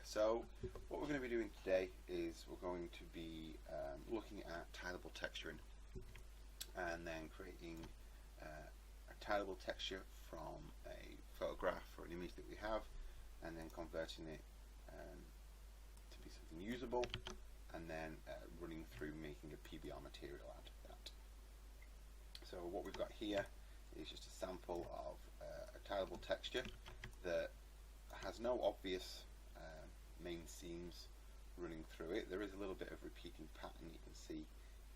So what we're going to be doing today is we're going to be looking at tileable texturing and then creating a tileable texture from a photograph or an image that we have, and then converting it to be something usable, and then running through making a PBR material out of that. So what we've got here is just a sample of a tileable texture that has no obvious main seams running through it. There is a little bit of repeating pattern you can see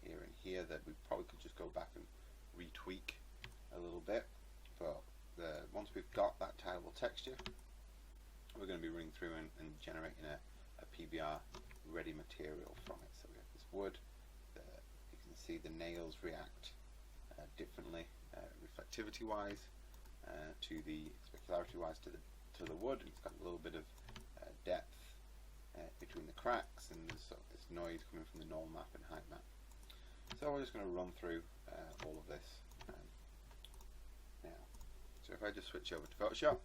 here and here that we probably could just go back and retweak a little bit, but once we've got that tileable texture, we're going to be running through and generating a PBR ready material from it. So we have this wood, you can see the nails react differently reflectivity wise to the specularity wise to the wood. It's got a little bit of depth between the cracks, and there's sort of this noise coming from the null map and height map. So we're just going to run through all of this now. So if I just switch over to Photoshop,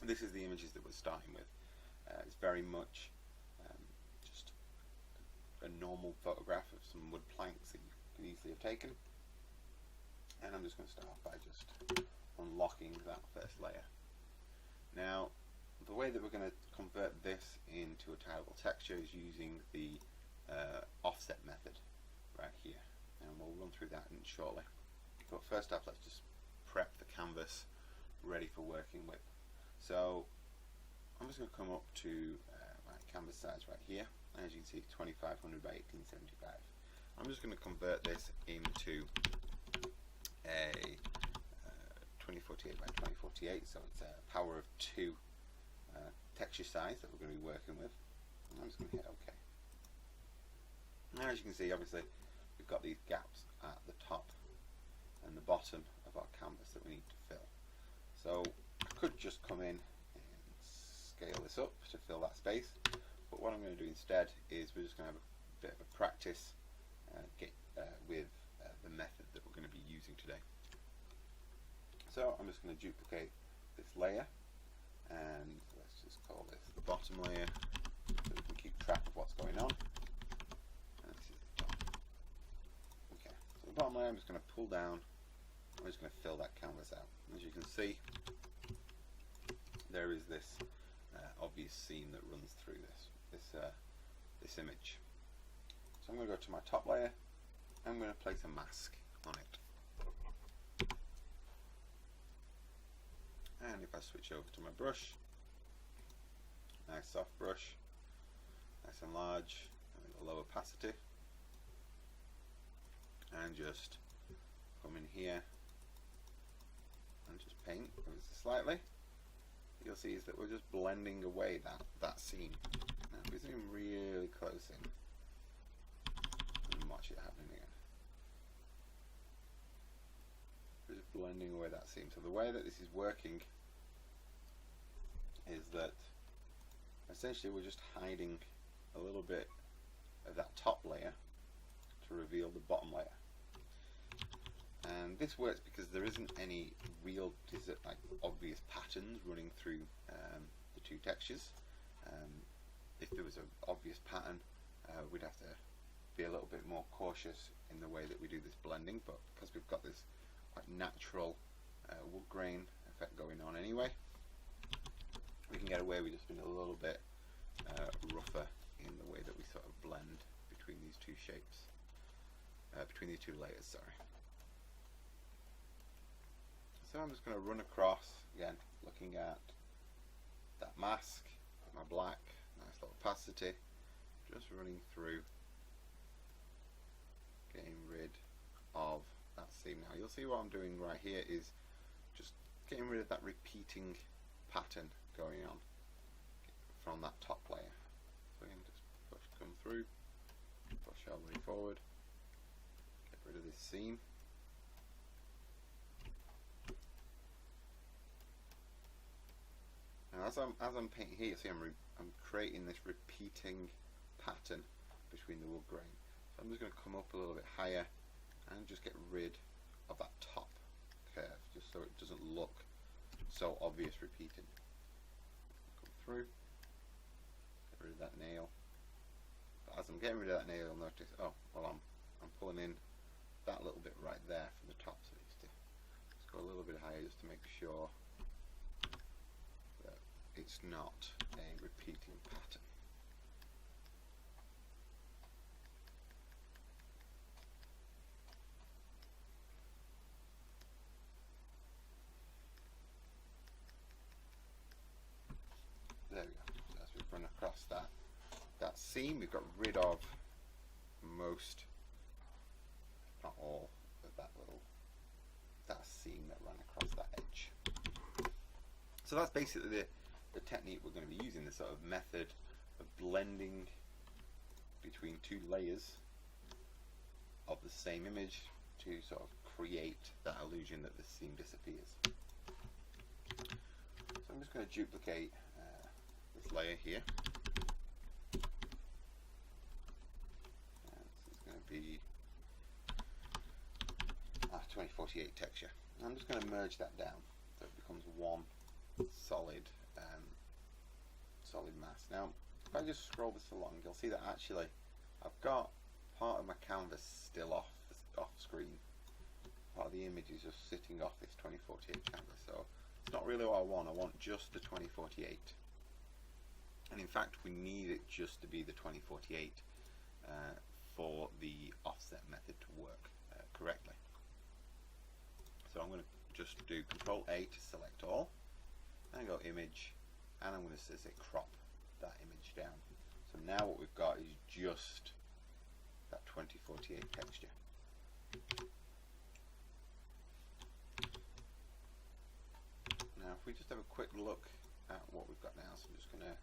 this is the images that we're starting with. It's very much just a normal photograph of some wood planks that you can easily have taken, and I'm just going to start off by just unlocking that first layer. Now the way that we're going to convert this into a tileable texture is using the offset method right here, and we'll run through that shortly. But first up, let's just prep the canvas ready for working with. So I'm just going to come up to my canvas size right here, and as you can see, 2500 by 1875. I'm just going to convert this into a 2048 by 2048, so it's a power of 2 texture size that we're going to be working with. And I'm just going to hit OK. Now, as you can see, obviously we've got these gaps at the top and the bottom of our canvas that we need to fill. So I could just come in and scale this up to fill that space, but what I'm going to do instead is we're just going to have a bit of a practice with the method that we're going to be using today. So I'm just going to duplicate this layer, and let's just call this the bottom layer so we can keep track of what's going on. And this is the top. Okay, so the bottom layer I'm just going to pull down. I'm just going to fill that canvas out. As you can see, there is this obvious seam that runs through this image. So I'm going to go to my top layer. I'm going to place a mask on it. And if I switch over to my brush, nice soft brush, nice and large, and with a low opacity, and just come in here and just paint ever so slightly. You'll see is that we're just blending away that seam. Now if we zoom really close in and watch it happening again, we're just blending away that seam. So the way that this is working is that essentially we're just hiding a little bit of that top layer to reveal the bottom layer. And this works because there isn't any real obvious patterns running through the two textures. If there was an obvious pattern, we'd have to be a little bit more cautious in the way that we do this blending, but because we've got this quite natural wood grain effect going on anyway, we can get away with just being a little bit rougher in the way that we sort of blend between these two shapes, between these two layers, sorry. So I'm just going to run across, again, looking at that mask, my black, nice little opacity, just running through, getting rid of that seam. Now you'll see what I'm doing right here is just getting rid of that repeating pattern going on from that top layer. So again, just come through, push all the way forward, get rid of this seam. Now as I'm painting here, you see I'm creating this repeating pattern between the wood grain. So I'm just going to come up a little bit higher and just get rid of that top curve, just so it doesn't look so obvious repeating. Come through, of that nail. But as I'm getting rid of that nail, you'll notice, oh, well, I'm pulling in that little bit right there from the top, so let's go a little bit higher just to make sure that it's not a repeating pattern. There we go. So as we've run across that seam, we've got rid of most, if not all, of that seam that ran across that edge. So that's basically the technique we're going to be using, the sort of method of blending between two layers of the same image to sort of create that illusion that the seam disappears. So I'm just going to duplicate this layer here. This is going to be 2048 texture. I'm just going to merge that down so it becomes one solid solid mass. Now if I just scroll this along, you'll see that actually I've got part of my canvas still off screen. Part of the image is just sitting off this 2048 canvas, so it's not really what I want. I want just the 2048, and in fact we need it just to be the 2048 for the offset method to work correctly. So I'm going to just do Control A to select all, and go image, and I'm going to say crop that image down. So now what we've got is just that 2048 texture. Now if we just have a quick look at what we've got now, so I'm just going to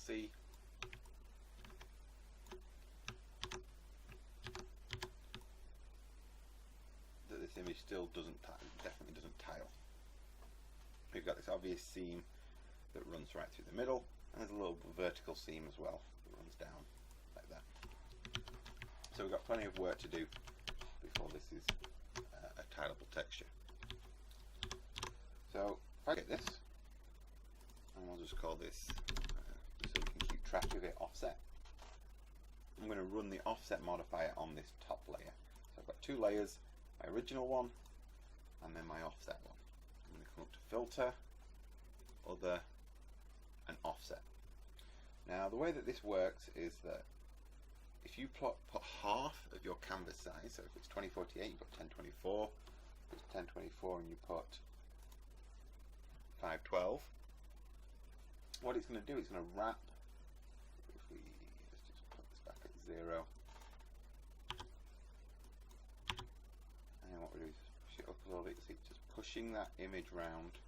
see that this image still definitely doesn't tile. We've got this obvious seam that runs right through the middle, and there's a little vertical seam as well that runs down like that. So we've got plenty of work to do before this is a tileable texture. So if I get this, and I'll just call this so we can keep track of it, offset. I'm going to run the offset modifier on this top layer. So I've got two layers, my original one and then my offset one. I'm going to come up to filter, other, and offset. Now the way that this works is that if you put half of your canvas size, so if it's 2048 you put 1024, if it's 1024 and you put 512, what it's going to do, it's going to wrap, if we let's just put this back at 0, and what we do is push it up a little bit, see, just pushing that image round,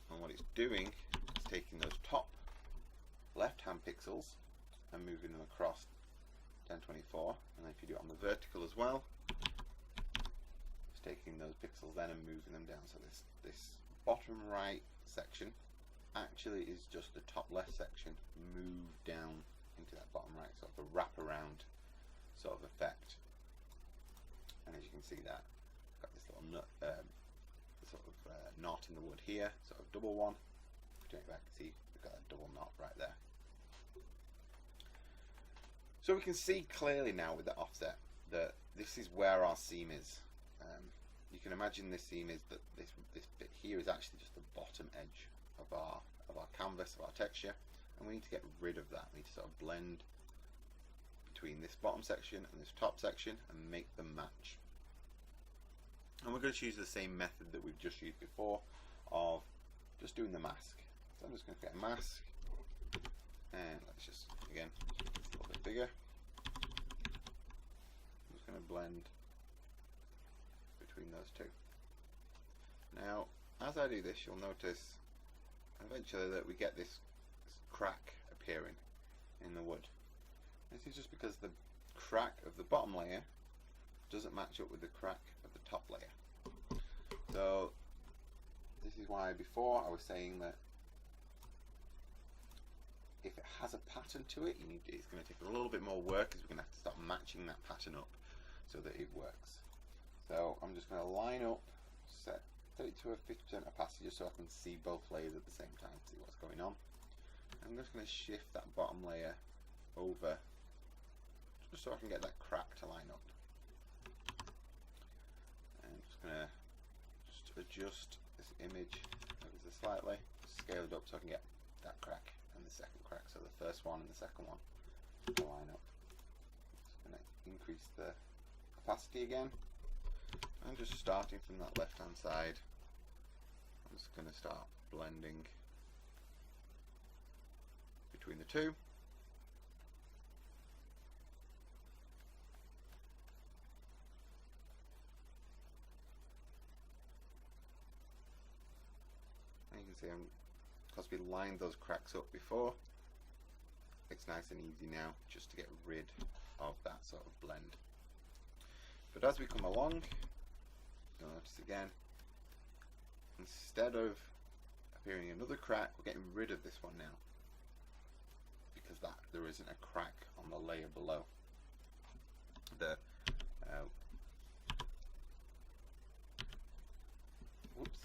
and what it's doing is taking those top left hand pixels and moving them across 1024, and then if you do it on the vertical as well, it's taking those pixels then and moving them down. So this bottom right section actually is just the top left section moved down into that bottom right, sort of a wraparound sort of effect. And as you can see, that got this little nut, knot in the wood here, sort of double one. If you turn it back, see we've got a double knot right there. So we can see clearly now with the offset that this is where our seam is. You can imagine this seam is that this bit here is actually just the bottom edge of our canvas, of our texture, and we need to get rid of that. We need to sort of blend between this bottom section and this top section and make them match. And we're going to use the same method that we've just used before of just doing the mask. So I'm just going to create a mask, and let's just, again, a little bit bigger. I'm just going to blend between those two. Now as I do this, you'll notice eventually that we get this crack appearing in the wood. This is just because the crack of the bottom layer doesn't match up with the crack of the top layer. So This is why before I was saying that if it has a pattern to it, it's going to take a little bit more work, because we're going to have to start matching that pattern up so that it works. So I'm just going to line up, set 30 to a 50% opacity just so I can see both layers at the same time, see what's going on. I'm just going to shift that bottom layer over just so I can get that crack to line up. And I'm just going to adjust this image ever so slightly, scale it up so I can get that crack and the second crack, so the first one and the second one to line up. Just going to increase the opacity again. I'm just starting from that left hand side. I'm just going to start blending between the two. And you can see because we lined those cracks up before, it's nice and easy now just to get rid of that sort of blend. But as we come along, you'll notice again, instead of appearing another crack, we're getting rid of this one now, because there isn't a crack on the layer below. Whoops.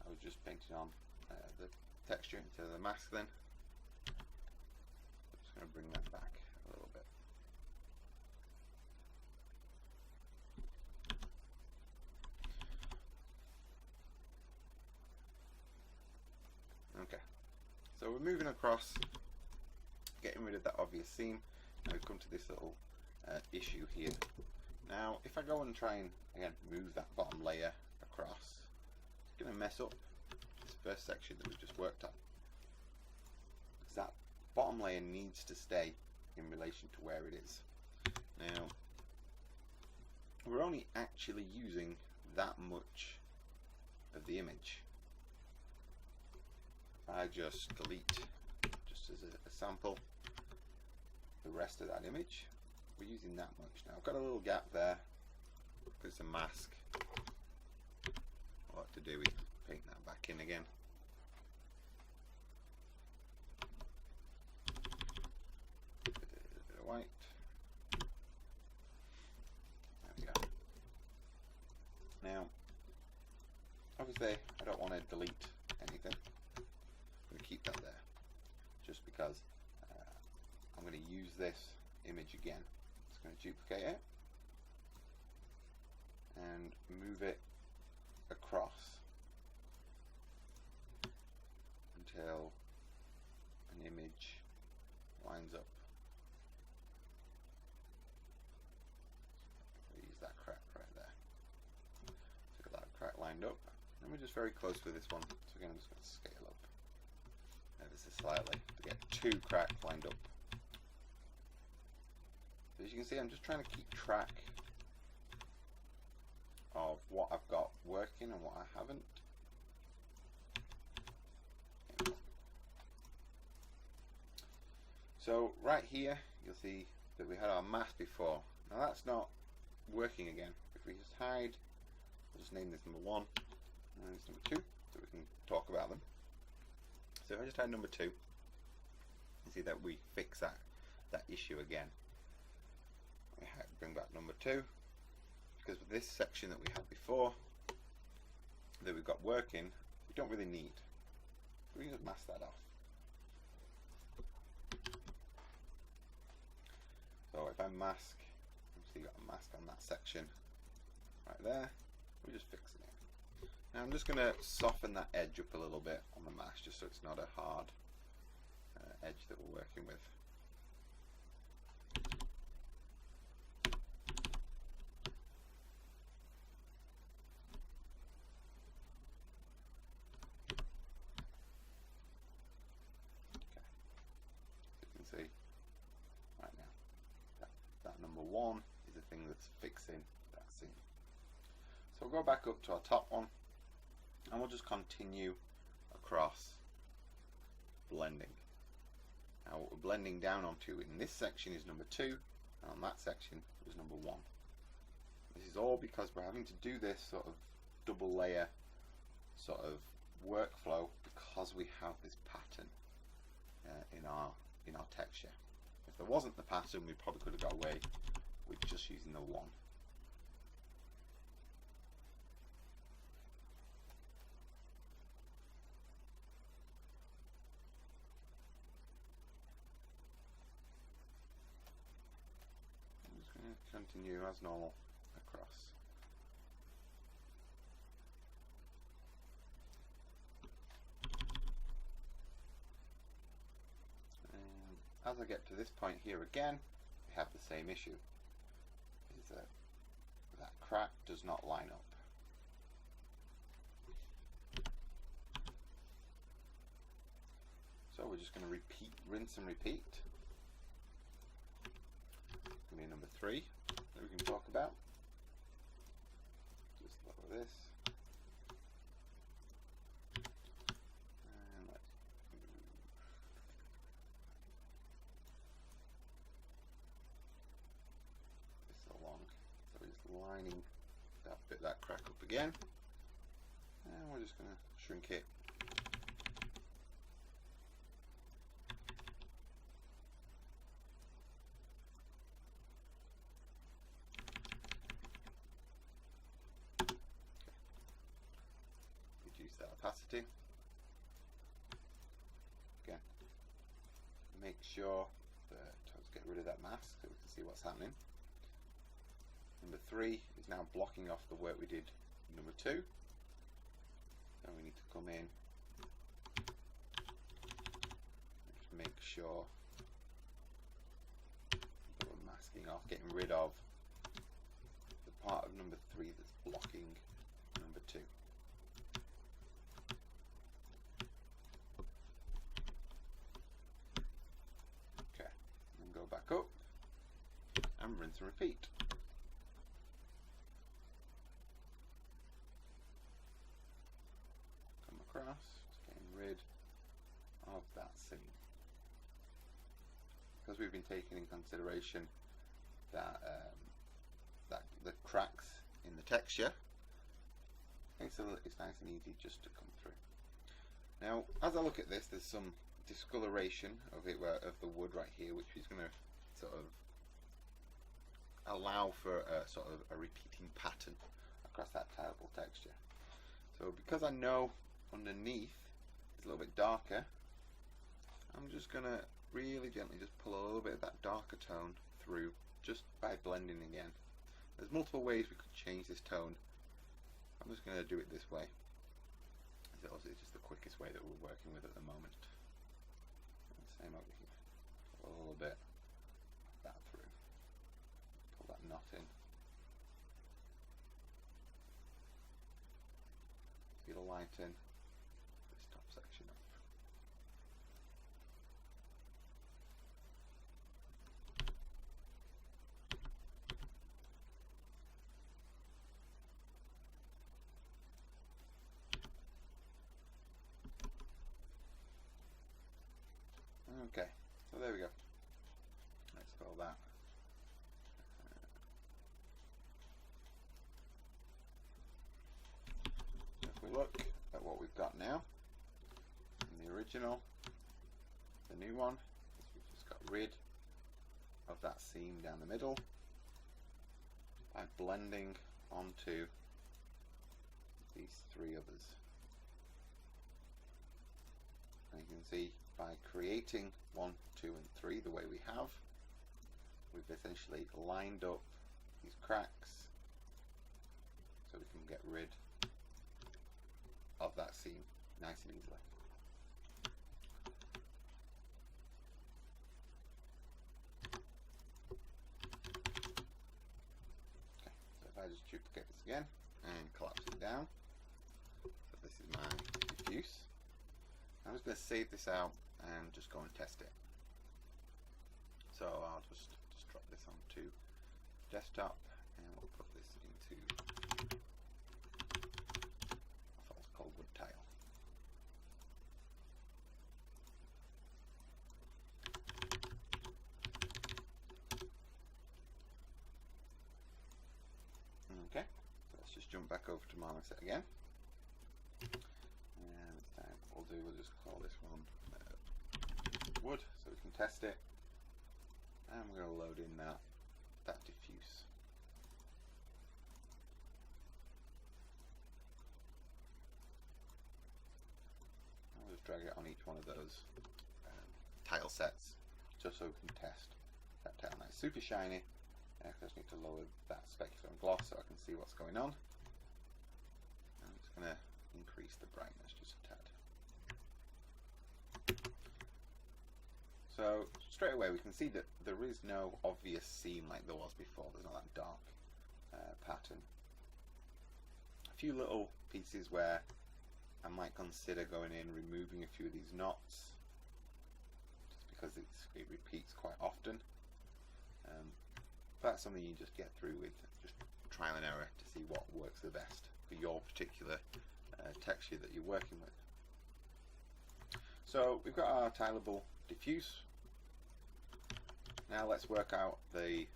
I was just painting on the texture into the mask then. I'm just going to bring that back a little bit. Okay, so we're moving across, getting rid of that obvious seam, and we've come to this little issue here. Now, if I go and try and, again, move that bottom layer across, it's going to mess up this first section that we've just worked on. Because that bottom layer needs to stay in relation to where it is. Now, we're only actually using that much of the image. I just delete, just as a sample, the rest of that image. We're using that much now. I've got a little gap there because it's a mask. What to do is paint that back in again. A bit of white. There we go. Now, obviously, I don't want to delete anything. I'm going to keep that there, just because I'm going to use this image again. Just going to duplicate it and move it across until an image lines up. Use that crack right there. So got that crack lined up, and we're just very close with this one. So again, I'm just going to scale up ever so slightly to get two cracks lined up. So as you can see, I'm just trying to keep track of what I've got working and what I haven't. So right here, you'll see that we had our mask before. Now that's not working again. If we just hide, we'll just name this number 1 and this number 2, so we can talk about them. So if I just hide number 2, you see that we fix that issue again. We bring back number 2, because with this section that we had before, that we've got working, we don't really need. So we can just mask that off. So if I mask, obviously you've got a mask on that section right there, we're just fixing it. Now I'm just going to soften that edge up a little bit on the mask, just so it's not a hard edge that we're working with. See right now that number 1 is the thing that's fixing that seam. So we'll go back up to our top one and we'll just continue across blending. Now what we're blending down onto in this section is number 2, and on that section it was number 1. This is all because we're having to do this sort of double layer sort of workflow because we have this pattern in our texture. If there wasn't the pattern, we probably could have got away with just using the 1. I'm just going to continue as normal across. As I get to this point here again, we have the same issue, is that that crack does not line up. So we're just going to repeat, rinse and repeat. Give me number 3 that we can talk about. Just lower this. Lining that crack up again, and we're just going to shrink it. Okay. Reduce that opacity. Again, make sure that let's get rid of that mask so we can see what's happening. Number 3 is now blocking off the work we did in number 2. So we need to come in and just make sure that we're masking off, getting rid of the part of number 3 that's blocking number 2. Okay, and go back up and rinse and repeat. Just getting rid of that seam, because we've been taking in consideration that the cracks in the texture. It's nice and easy just to come through. Now, as I look at this, there's some discoloration of it, of the wood right here, which is going to sort of allow for a sort of a repeating pattern across that tileable texture. So because I know underneath is a little bit darker, I'm just going to really gently just pull a little bit of that darker tone through just by blending again. There's multiple ways we could change this tone. I'm just going to do it this way. It's obviously just the quickest way that we're working with at the moment. And same over here. Pull a little bit of that through. Pull that knot in. Feel a light in. Section up. Okay, so there we go. Let's call that. If we look at what we've got now, the original, the new one, we've just got rid of that seam down the middle by blending onto these 3 others. And you can see by creating 1, 2 and 3 the way we have, we've essentially lined up these cracks so we can get rid of that seam nice and easily. I just duplicate this again and collapse it down. So this is my diffuse. I'm just going to save this out and just go and test it. So I'll just drop this onto desktop and we'll put this into a false cold wood tile. jump back over to Marmoset again. And this time what we'll just call this one wood, so we can test it. And we're going to load in that diffuse. I'll just drag it on each one of those tile sets, just so we can test that tile. Now it's super shiny. I just need to lower that specular and gloss so I can see what's going on. I'm just going to increase the brightness just a tad. So straight away we can see that there is no obvious seam like there was before. There's not that dark pattern. A few little pieces where I might consider going in, removing a few of these knots, just because it repeats quite often. That's something you just get through with just trial and error to see what works the best for your particular texture that you're working with. So we've got our tileable diffuse. Now let's work out the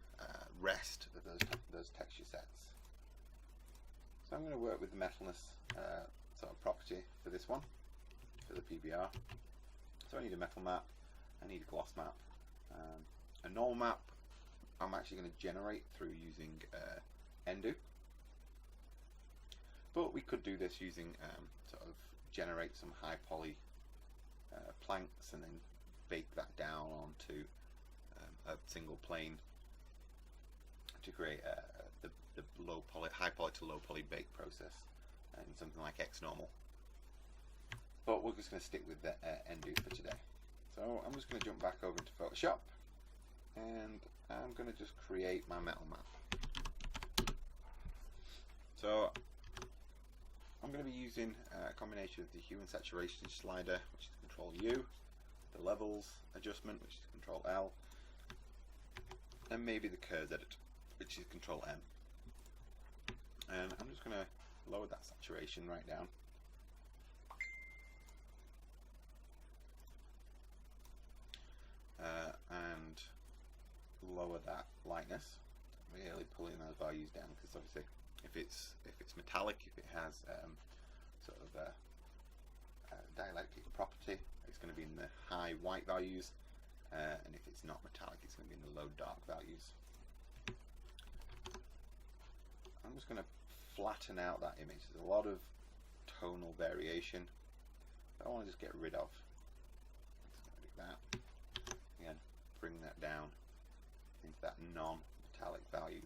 rest of those texture sets. So I'm going to work with the metalness sort of property for this one, for the PBR. So I need a metal map, I need a gloss map, a null map. I'm actually going to generate through using Endo, but we could do this using sort of generate some high poly planks and then bake that down onto a single plane to create the high poly to low poly bake process in something like X normal. But we're just going to stick with the Endo for today. So I'm just going to jump back over into Photoshop, and I'm going to just create my metal map. So I'm going to be using a combination of the hue and saturation slider, which is Control U, the levels adjustment, which is Control L, and maybe the curves edit, which is Control M. And I'm just going to lower that saturation right down. And lower that lightness, really pulling those values down, because obviously if it's metallic, if it has sort of a dielectric property, it's going to be in the high white values, and if it's not metallic, it's going to be in the low dark values. I'm just going to flatten out that image. There's a lot of tonal variation that I want to just get rid of. I'm just going to do that. Again, bring that down into that non-metallic value.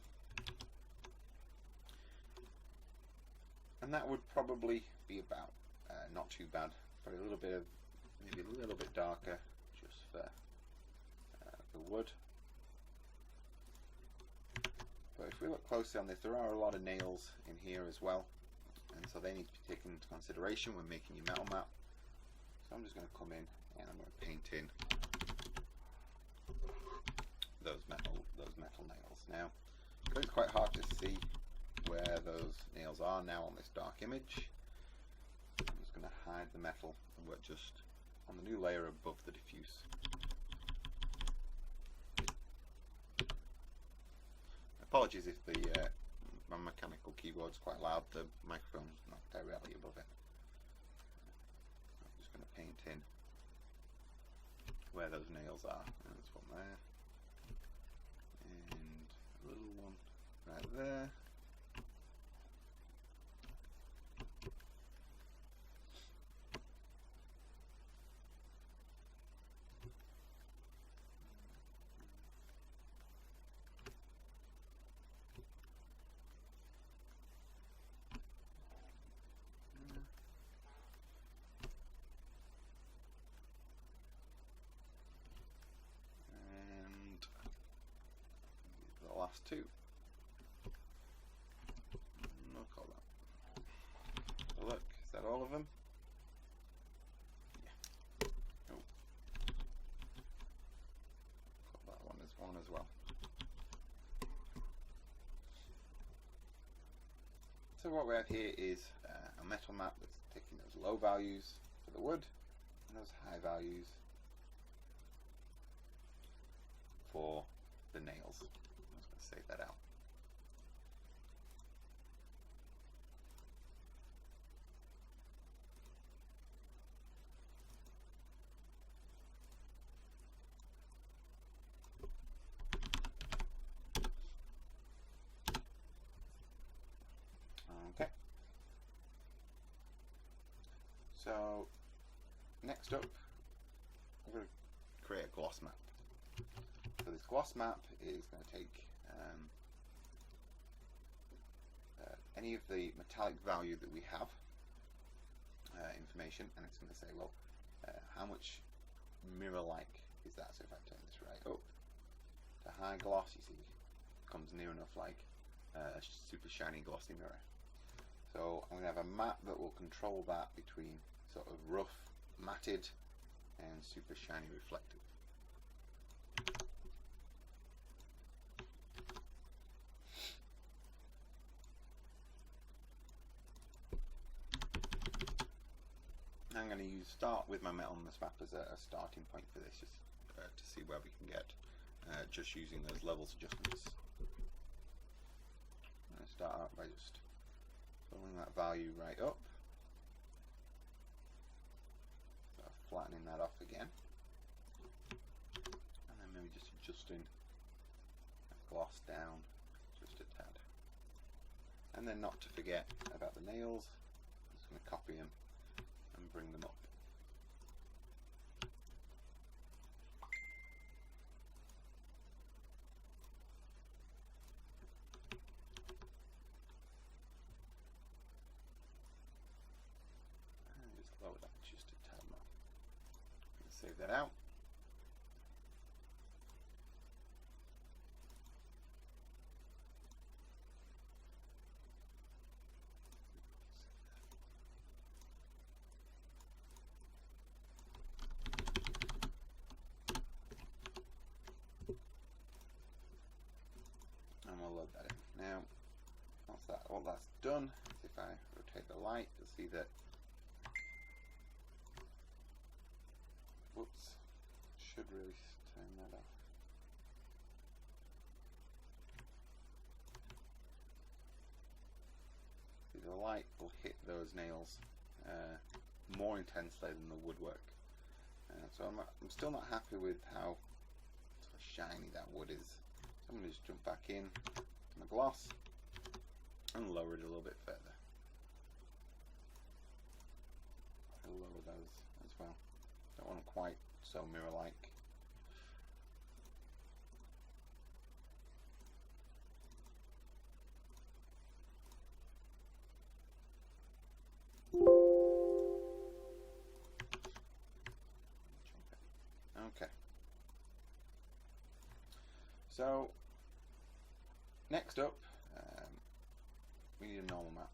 And that would probably be about not too bad. Probably a little bit of, maybe a little bit darker, just for wood. But if we look closely on this, there are a lot of nails in here as well, and so they need to be taken into consideration when making your metal map. So I'm just going to come in and I'm going to paint in those metal nails. Now it's quite hard to see where those nails are now on this dark image. I'm just going to hide the metal and work just on the new layer above the diffuse. Apologies if my mechanical keyboard's quite loud, the microphone's not directly above it. I'm just going to paint in where those nails are. There's one there, and a little one right there. Last two. I'll call that. So look, is that all of them? Yeah. Oh. Call that one as one as well. So what we have here is a metal map that's taking those low values for the wood and those high values for the nails. Save that out. So next up, we're going to create a gloss map. So this gloss map is going to take any of the metallic value that we have, information, and it's going to say, well, how much mirror-like is that? So if I turn this right up to high gloss, you see, it comes near enough like a super shiny glossy mirror. So I'm going to have a map that will control that between sort of rough, matted, and super shiny reflective. I'm going to start with my metal on this map as a starting point for this, just to see where we can get, just using those levels adjustments. I'm going to start out by just pulling that value right up, flattening that off again, and then maybe just adjusting that gloss down just a tad. And then not to forget about the nails, I'm just going to copy them and bring them up. And just lower that just a tad more. Save that out. And we'll load that in. Now, once all that's done, if I rotate the light, you'll see that, whoops, should really turn that off. See, the light will hit those nails more intensely than the woodwork. So I'm still not happy with how sort of shiny that wood is. So I'm going to just jump back in to my gloss and lower it a little bit further. I'll lower those as well. Don't want them quite so mirror-like. Okay. So next up, we need a normal map.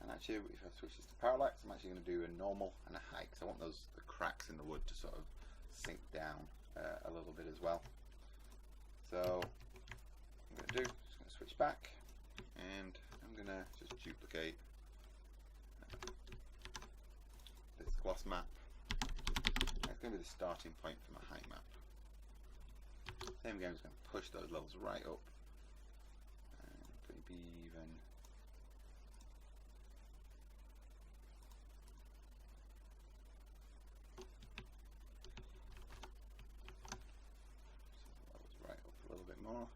And actually, if I switch this to parallax, I'm actually going to do a normal and a high, because I want the cracks in the wood to sort of sink down a little bit as well. So what I'm going to do, just going to switch back, and I'm going to just duplicate this gloss map. That's going to be the starting point for my height map. Same again, I'm just going to push those levels right up, and maybe even levels right up a little bit more.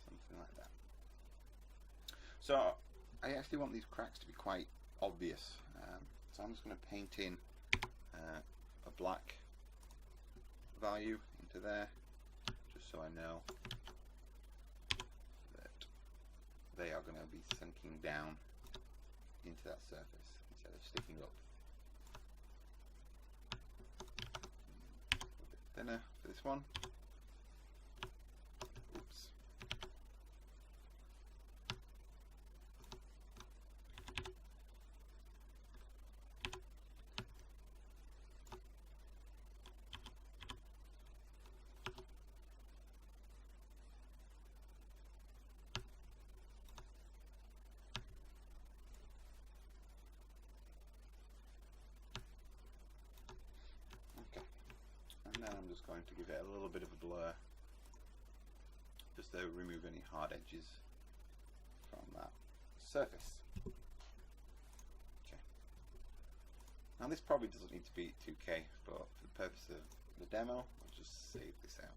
Something like that. So I actually want these cracks to be quite obvious, so I'm just going to paint in a black value into there, just so I know that they are going to be sinking down into that surface instead of sticking up. A little bit thinner for this one. Oops. And then I'm just going to give it a little bit of a blur, just to remove any hard edges from that surface. Okay. Now this probably doesn't need to be 2K, but for the purpose of the demo, I'll just save this out.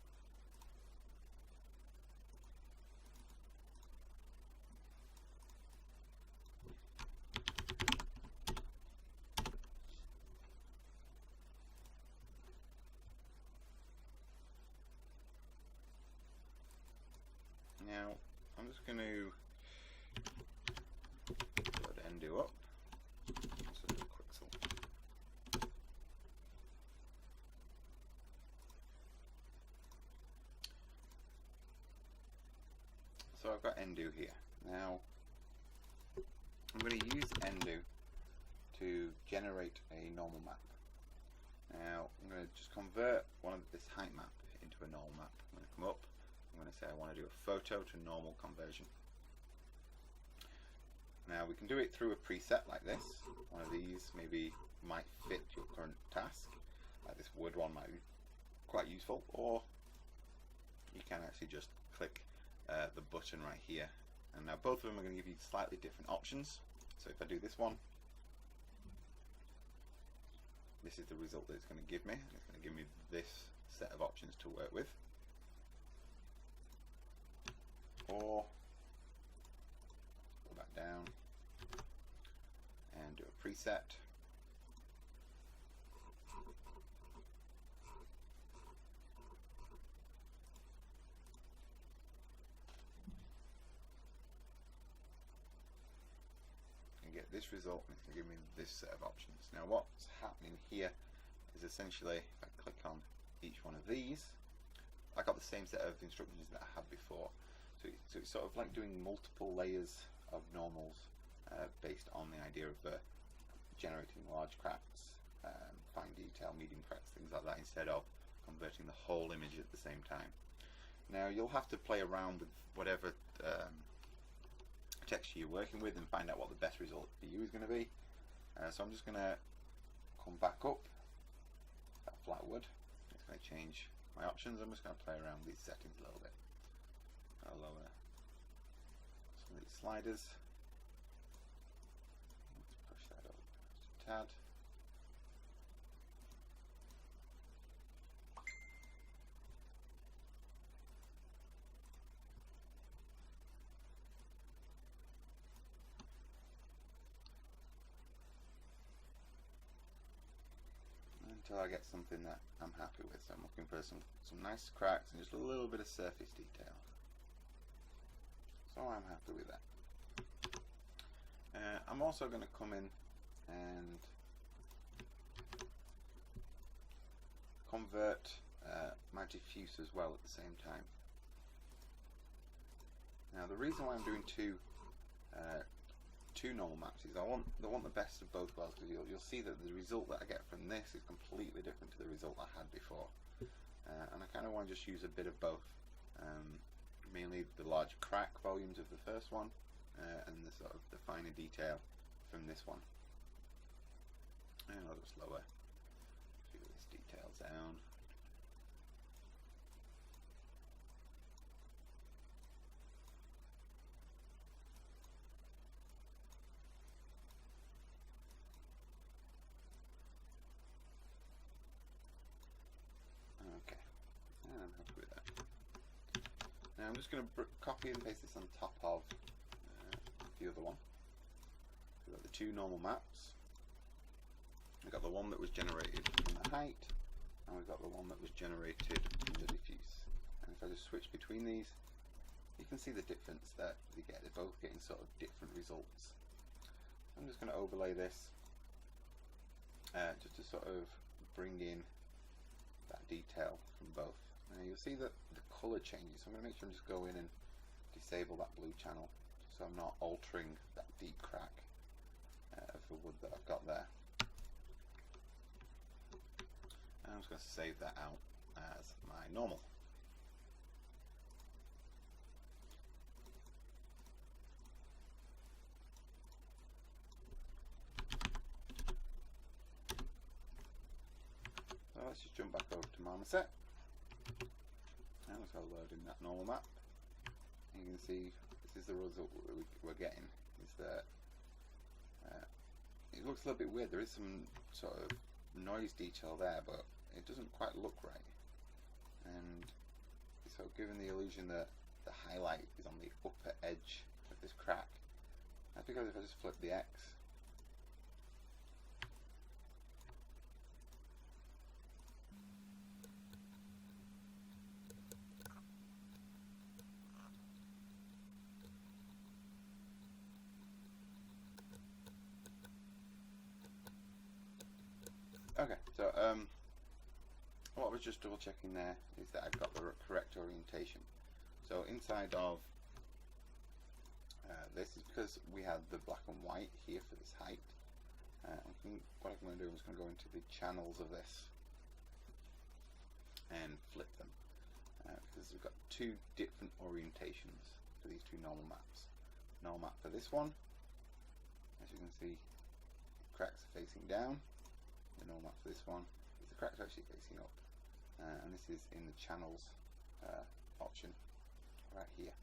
going to load Endo up. So do a quick select. So I've got Endo here. Now I'm going to use Endo to generate a normal map. Now I'm going to just convert this height map into a normal map. I'm going to come up, I'm going to say I want to do a photo to normal conversion. Now we can do it through a preset like this. One of these maybe might fit your current task. Like this wood one might be quite useful, or you can actually just click the button right here. And now both of them are going to give you slightly different options. So if I do this one, this is the result that it's going to give me. It's going to give me this set of options to work with. Or go back down and do a preset. And get this result, and it's going to give me this set of options. Now what's happening here is essentially, if I click on each one of these, I got the same set of instructions that I had before. So it's sort of like doing multiple layers of normals based on the idea of generating large cracks, fine detail, medium cracks, things like that, instead of converting the whole image at the same time. Now you'll have to play around with whatever texture you're working with and find out what the best result for you is going to be. So I'm just going to come back up that flat wood. It's going to change my options. I'm just going to play around with these settings a little bit. I'll lower some of these sliders. Let's push that up just a tad. Until I get something that I'm happy with. So I'm looking for some nice cracks and just a little bit of surface detail. So I'm happy with that. I'm also going to come in and convert my diffuse as well at the same time. Now the reason why I'm doing two normal maps is I want the best of both worlds, because you'll see that the result that I get from this is completely different to the result I had before. And I kind of want to just use a bit of both. Mainly the large crack volumes of the first one, and the sort of the finer detail from this one. And I'll just lower a few of these details down. Okay, and I'm happy with that. Now I'm just going to copy and paste this on top of the other one. We've got the two normal maps. We've got the one that was generated from the height, and we've got the one that was generated from the diffuse. And if I just switch between these, you can see the difference that you get. They're both getting sort of different results. I'm just going to overlay this just to sort of bring in that detail from both. Now you'll see that the colour changes, so I'm going to make sure I just go in and disable that blue channel so I'm not altering that deep crack of the wood that I've got there. And I'm just going to save that out as my normal. So let's just jump back over to Marmoset. And let's go load in that normal map. And you can see this is the result we're getting. Is that it looks a little bit weird. There is some sort of noise detail there, but it doesn't quite look right. And it's sort of giving the illusion that the highlight is on the upper edge of this crack. That's because if I just flip the X, Okay, so what I was just double checking there is that I've got the correct orientation. So inside of this is because we have the black and white here for this height. What I'm going to do is going to go into the channels of this and flip them because we've got two different orientations for these two normal maps. Normal map for this one, as you can see, cracks are facing down. The normal map for this one is the cracks actually facing up, and this is in the channels option right here.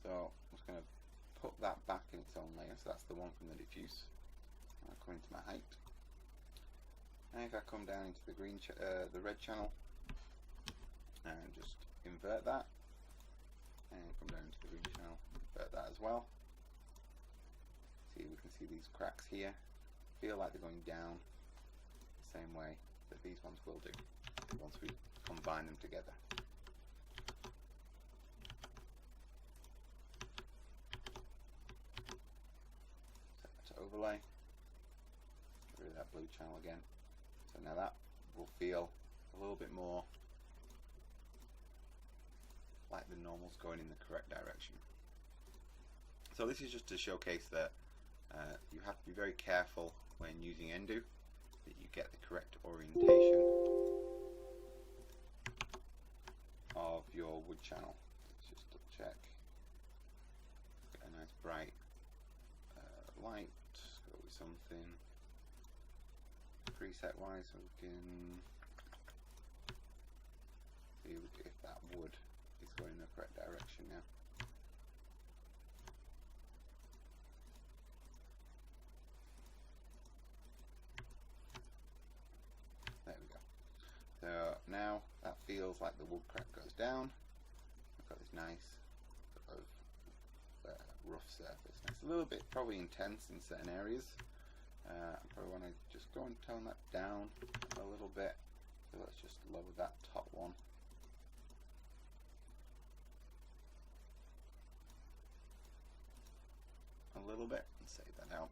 So I'm just going to put that back in its own layer. So that's the one from the diffuse. I'll come into my height, and if I come down into the green, the red channel, and just invert that, and come down into the green channel, invert that as well. See, we can see these cracks here. Feel like they're going down the same way that these ones will do once we combine them together. Overlay, get rid of that blue channel again. So now that will feel a little bit more like the normal's going in the correct direction. So this is just to showcase that you have to be very careful when using Endo that you get the correct orientation of your wood channel. Let's just double check. Get a nice bright light. Go with something preset wise so we can see if that wood is going in the correct direction now. There we go. So now that feels like the wood crack goes down. We've got this nice sort of rough surface. It's a little bit probably intense in certain areas. I probably want to just go and tone that down a little bit. So let's just lower that top one. A little bit and save that out.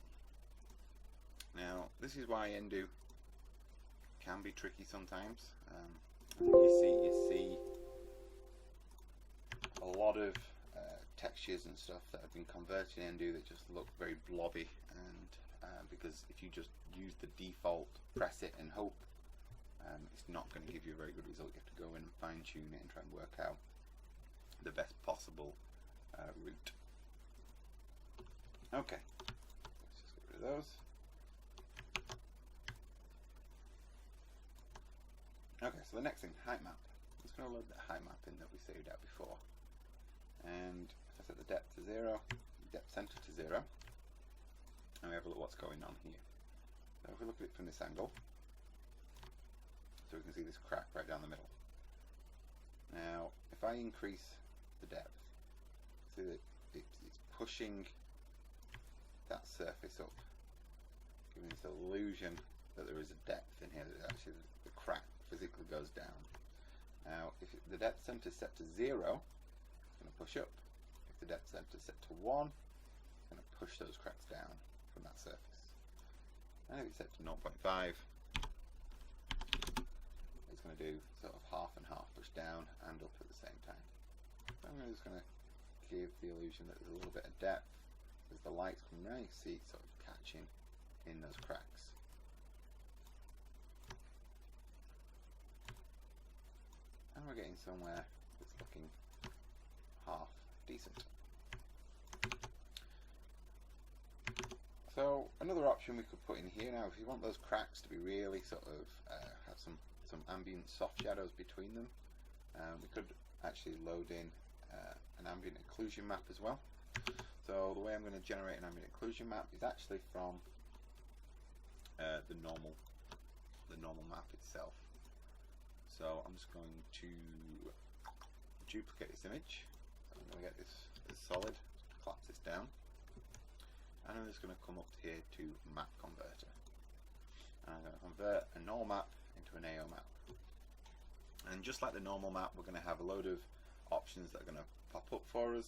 Now this is why Endo can be tricky sometimes. You see a lot of textures and stuff that have been converted in Endo that just look very blobby, and because if you just use the default, press it and hope, it's not going to give you a very good result. You have to go in and fine tune it and try and work out the best possible route. Okay, let's just get rid of those. Okay, so the next thing, height map. I'm just going to load that height map in that we saved out before. And if I set the depth to 0, depth center to 0, and we have a look at what's going on here. So if we look at it from this angle, so we can see this crack right down the middle. Now, if I increase the depth, see that it's pushing that surface up, giving this illusion that there is a depth in here, that actually the crack physically goes down. Now, if the depth center is set to 0, it's going to push up. If the depth center is set to 1, it's going to push those cracks down from that surface. And if it's set to 0.5, it's going to do sort of half and half, push down and up at the same time. So I'm just going to give the illusion that there's a little bit of depth. As the light's coming around, you see it sort of catching in those cracks. And we're getting somewhere that's looking half decent. So another option we could put in here now, if you want those cracks to be really sort of have some ambient soft shadows between them, we could actually load in an ambient occlusion map as well. So the way I'm going to generate an ambient occlusion map is actually from the normal map itself. So I'm just going to duplicate this image. So I'm going to get this solid, collapse this down, and I'm just going to come up here to map converter. And I'm going to convert a normal map into an AO map. And just like the normal map, we're going to have a load of options that are going to pop up for us.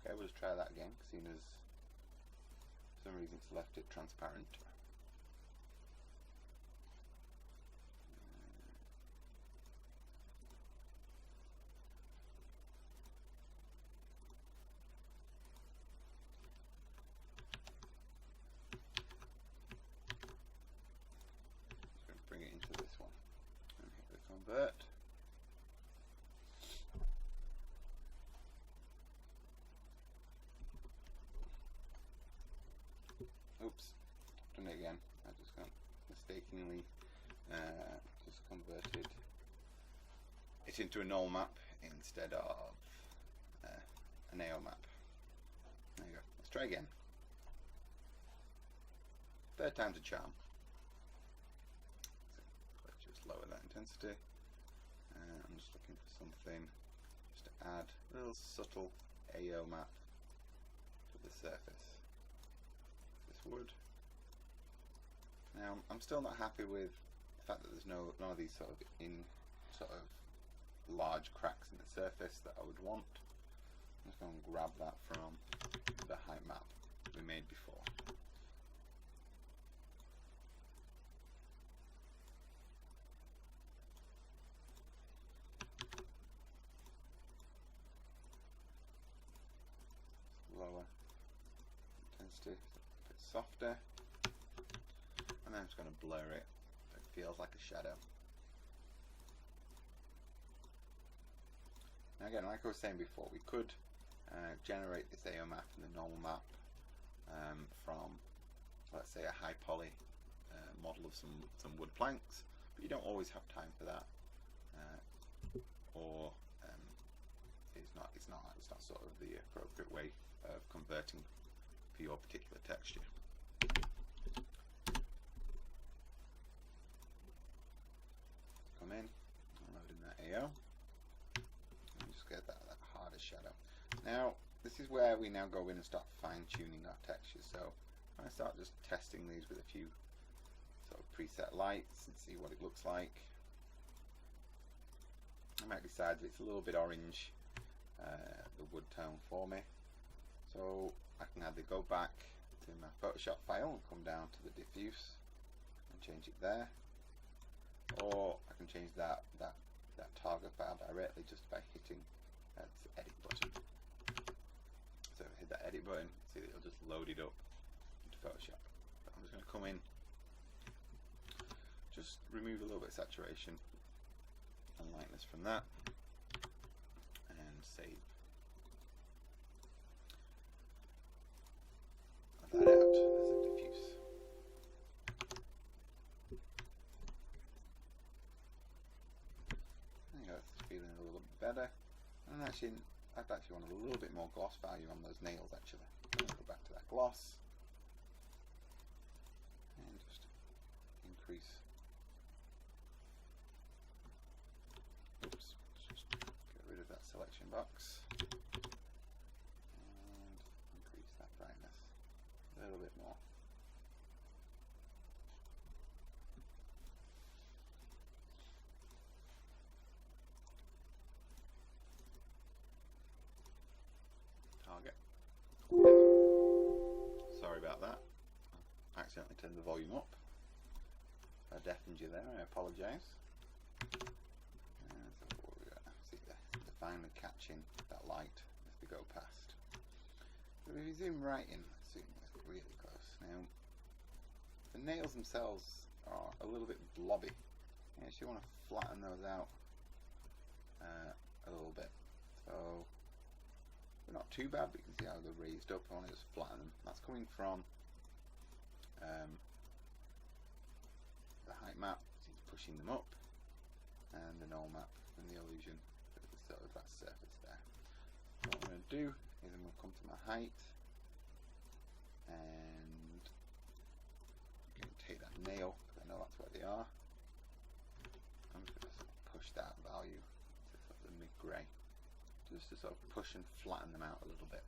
Okay, we'll just try that again, seeing as for some reason it's left it transparent. Just going to bring it into this one and hit the convert. Oops, done it again. I just got mistakenly just converted it into a null map instead of an AO map. There you go. Let's try again. Third time's a charm. So let's just lower that intensity. I'm just looking for something just to add a little subtle AO map to the surface. Wood. Now I'm still not happy with the fact that there's none of these sort of large cracks in the surface that I would want. I'm just going to grab that from the height map we made before. Lower intensity. Softer, and then I'm just going to blur it so it feels like a shadow. Now again, like I was saying before, we could generate this AO map and the normal map from, let's say, a high poly model of some wood planks, but you don't always have time for that, or it's not sort of the appropriate way of converting for your particular texture. Come in, loading that AO, and just get that harder shadow. Now this is where we now go in and start fine tuning our textures. So I start just testing these with a few sort of preset lights and see what it looks like. I might decide that it's a little bit orange, the wood tone for me, so I can either go back to my Photoshop file and come down to the diffuse and change it there, or I can change that target file directly just by hitting the edit button. So if I hit that edit button, see that it'll just load it up into Photoshop. But I'm just going to come in, just remove a little bit of saturation and lightness from that, and save that out as a diffuse. There you go, it's feeling a little bit better. And actually, I'd actually want a little bit more gloss value on those nails actually. I'm going to go back to that gloss and just increase. Oops, just get rid of that selection box and increase that brightness a little bit more. Target. Sorry about that. I accidentally turned the volume up. I deafened you there, I apologise. So what we got? See there, they're finally catching that light as we go past. So if you zoom right in, let's get really close. Now, the nails themselves are a little bit blobby. You actually want to flatten those out a little bit. So they're not too bad, but you can see how they're raised up. I want to just flatten them. That's coming from the height map, so it's pushing them up, and the null map and the illusion of sort of that surface there. So what I'm going to do is I'm come to my height, and I'm going to take that nail, because I know that's where they are. I'm just going to sort of push that value to sort of the mid-grey, just to sort of push and flatten them out a little bit.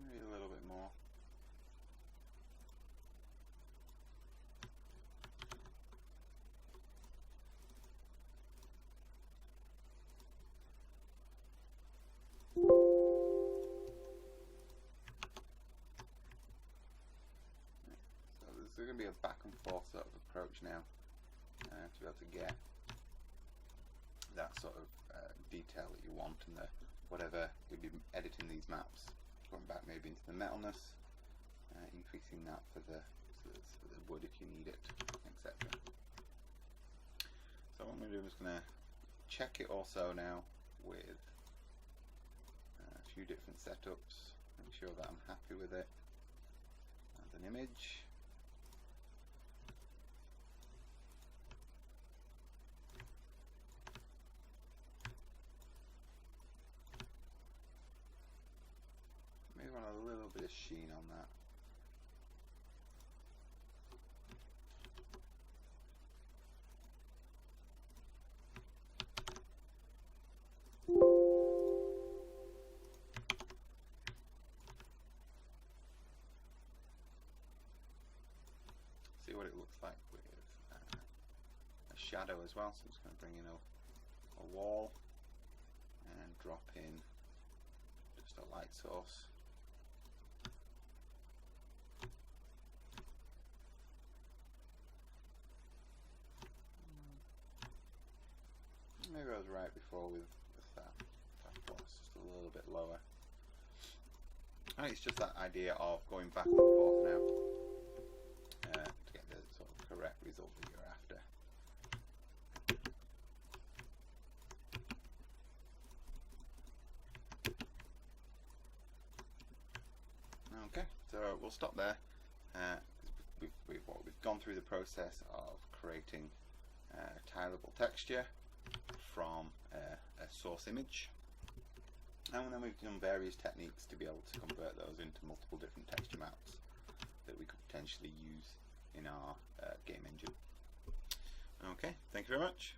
Maybe a little bit more. So there's going to be a back and forth sort of approach now to be able to get that sort of detail that you want, and the whatever you'll be editing these maps, going back maybe into the metalness, increasing that for the wood if you need it, etc. So what I'm going to do is going to check it also now with a few different setups, make sure that I'm happy with it as an image. Maybe want a little bit of sheen on that. See what it looks like with a shadow as well. So I'm just going to bring in a wall and drop in just a light source. Maybe I was right before with that. That was just a little bit lower. I think it's just that idea of going back and forth now to get the sort of correct result that you're after. Okay, so we'll stop there. We've gone through the process of creating a tileable texture from a source image, and then we've done various techniques to be able to convert those into multiple different texture maps that we could potentially use in our game engine. Okay, thank you very much.